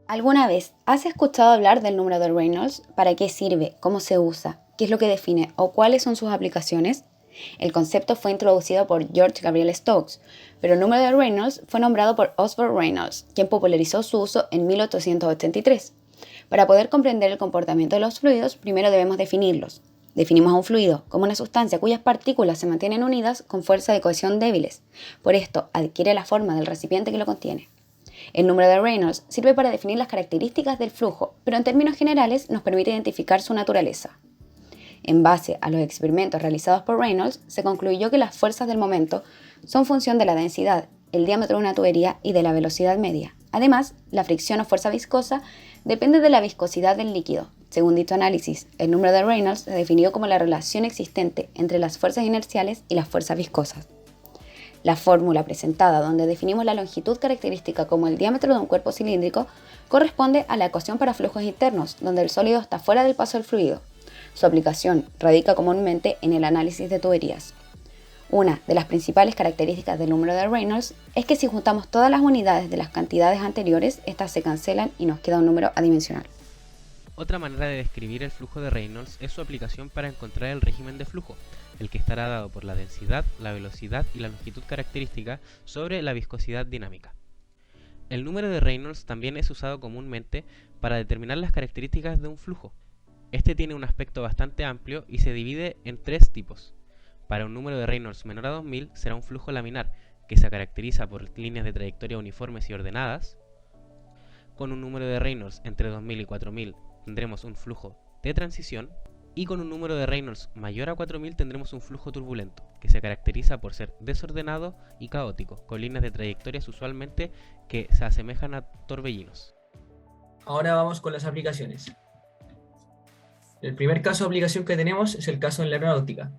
¿Alguna vez has escuchado hablar del número de Reynolds? ¿Para qué sirve? ¿Cómo se usa? ¿Qué es lo que define? ¿O cuáles son sus aplicaciones? El concepto fue introducido por George Gabriel Stokes, pero el número de Reynolds fue nombrado por Osborne Reynolds, quien popularizó su uso en 1883. Para poder comprender el comportamiento de los fluidos, primero debemos definirlos. Definimos a un fluido como una sustancia cuyas partículas se mantienen unidas con fuerza de cohesión débiles. Por esto, adquiere la forma del recipiente que lo contiene. El número de Reynolds sirve para definir las características del flujo, pero en términos generales nos permite identificar su naturaleza. En base a los experimentos realizados por Reynolds, se concluyó que las fuerzas del momento son función de la densidad, el diámetro de una tubería y de la velocidad media. Además, la fricción o fuerza viscosa depende de la viscosidad del líquido. Según dicho análisis, el número de Reynolds se definió como la relación existente entre las fuerzas inerciales y las fuerzas viscosas. La fórmula presentada, donde definimos la longitud característica como el diámetro de un cuerpo cilíndrico, corresponde a la ecuación para flujos internos, donde el sólido está fuera del paso del fluido. Su aplicación radica comúnmente en el análisis de tuberías. Una de las principales características del número de Reynolds es que si juntamos todas las unidades de las cantidades anteriores, estas se cancelan y nos queda un número adimensional. Otra manera de describir el flujo de Reynolds es su aplicación para encontrar el régimen de flujo, el que estará dado por la densidad, la velocidad y la longitud característica sobre la viscosidad dinámica. El número de Reynolds también es usado comúnmente para determinar las características de un flujo. Este tiene un aspecto bastante amplio y se divide en tres tipos. Para un número de Reynolds menor a 2000 será un flujo laminar, que se caracteriza por líneas de trayectoria uniformes y ordenadas. Con un número de Reynolds entre 2000 y 4000 tendremos un flujo de transición. Y con un número de Reynolds mayor a 4000 tendremos un flujo turbulento, que se caracteriza por ser desordenado y caótico, con líneas de trayectorias usualmente que se asemejan a torbellinos. Ahora vamos con las aplicaciones. El primer caso de aplicación que tenemos es el caso en la aeronáutica.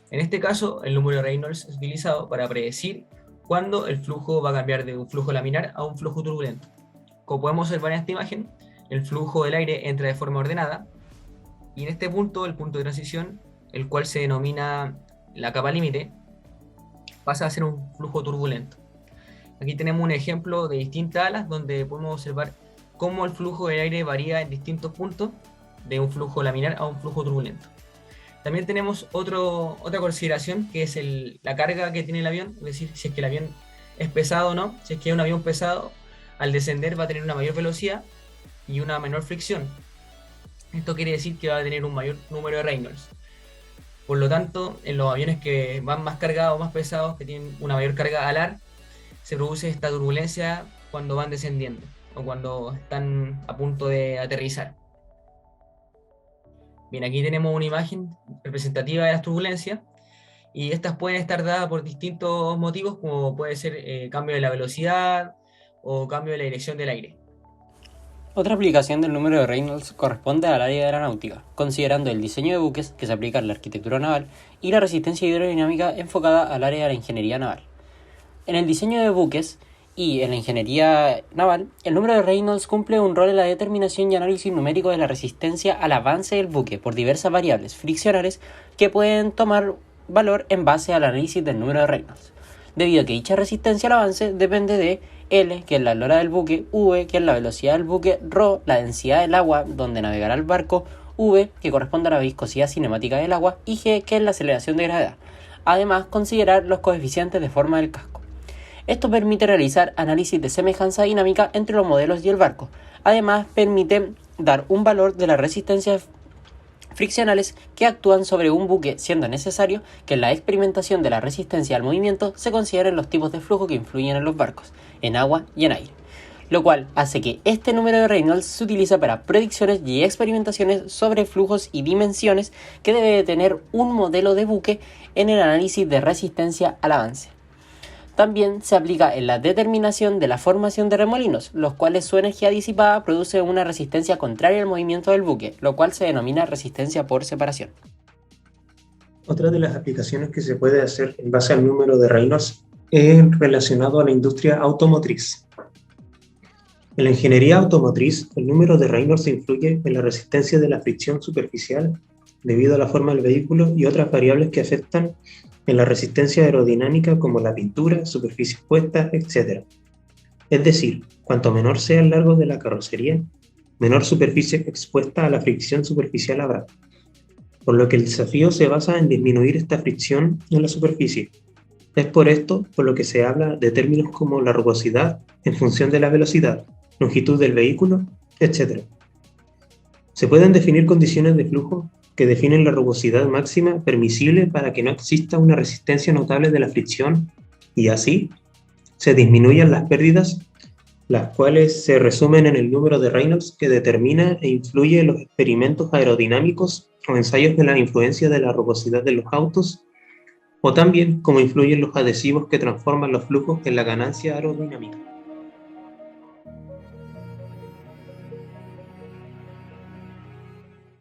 En este caso, el número de Reynolds es utilizado para predecir cuándo el flujo va a cambiar de un flujo laminar a un flujo turbulento. Como podemos observar en esta imagen, el flujo del aire entra de forma ordenada, y en este punto, el punto de transición, el cual se denomina la capa límite, pasa a ser un flujo turbulento. Aquí tenemos un ejemplo de distintas alas donde podemos observar cómo el flujo del aire varía en distintos puntos de un flujo laminar a un flujo turbulento. También tenemos otra consideración, que es la carga que tiene el avión, es decir, si es que el avión es pesado o no. Si es que es un avión pesado, al descender va a tener una mayor velocidad y una menor fricción. Esto quiere decir que va a tener un mayor número de Reynolds. Por lo tanto, en los aviones que van más cargados, más pesados, que tienen una mayor carga alar, se produce esta turbulencia cuando van descendiendo o cuando están a punto de aterrizar. Bien, aquí tenemos una imagen representativa de las turbulencias, y estas pueden estar dadas por distintos motivos, como puede ser cambio de la velocidad o cambio de la dirección del aire. Otra aplicación del número de Reynolds corresponde al área de aeronáutica, considerando el diseño de buques que se aplica en la arquitectura naval y la resistencia hidrodinámica enfocada al área de la ingeniería naval. En el diseño de buques y en la ingeniería naval, el número de Reynolds cumple un rol en la determinación y análisis numérico de la resistencia al avance del buque por diversas variables friccionales que pueden tomar valor en base al análisis del número de Reynolds, debido a que dicha resistencia al avance depende de L, que es la eslora del buque, V, que es la velocidad del buque, ρ, la densidad del agua donde navegará el barco, V, que corresponde a la viscosidad cinemática del agua, y G, que es la aceleración de gravedad. Además, considerar los coeficientes de forma del casco. Esto permite realizar análisis de semejanza dinámica entre los modelos y el barco. Además, permite dar un valor de las resistencias friccionales que actúan sobre un buque, siendo necesario que en la experimentación de la resistencia al movimiento se consideren los tipos de flujo que influyen en los barcos, en agua y en aire, lo cual hace que este número de Reynolds se utilice para predicciones y experimentaciones sobre flujos y dimensiones que debe de tener un modelo de buque en el análisis de resistencia al avance. También se aplica en la determinación de la formación de remolinos, los cuales su energía disipada produce una resistencia contraria al movimiento del buque, lo cual se denomina resistencia por separación. Otra de las aplicaciones que se puede hacer en base al número de Reynolds es relacionado a la industria automotriz. En la ingeniería automotriz, el número de Reynolds influye en la resistencia de la fricción superficial debido a la forma del vehículo y otras variables que afectan en la resistencia aerodinámica como la pintura, superficie expuesta, etc. Es decir, cuanto menor sea el largo de la carrocería, menor superficie expuesta a la fricción superficial habrá, por lo que el desafío se basa en disminuir esta fricción en la superficie. Es por esto por lo que se habla de términos como la rugosidad en función de la velocidad, longitud del vehículo, etc. Se pueden definir condiciones de flujo que definen la rugosidad máxima permisible para que no exista una resistencia notable de la fricción y así se disminuyan las pérdidas, las cuales se resumen en el número de Reynolds que determina e influye en los experimentos aerodinámicos o ensayos de la influencia de la rugosidad de los autos, o también cómo influyen los adhesivos que transforman los flujos en la ganancia aerodinámica.